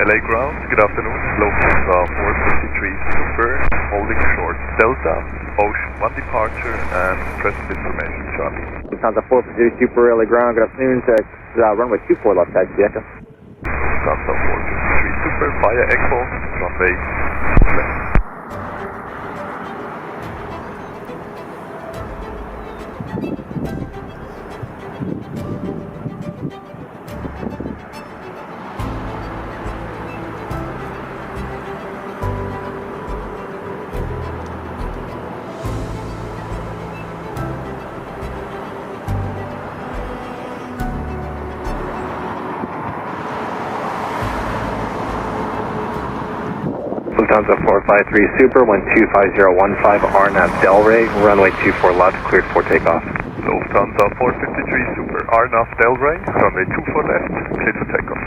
LA ground, good afternoon. Lufthansa 453 Super, holding short Delta, Ocean 1 departure, and present information Charlie. Lufthansa 453 Super, LA ground, good afternoon. Runway 24 left, taxi Echo. Lufthansa 453 Super, via Echo, runway left. Lufthansa 453 Super, 125015 RNAV Delray, runway 24 left, cleared for takeoff. Lufthansa 453 Super, RNAV Delray, runway 24 left, cleared for takeoff.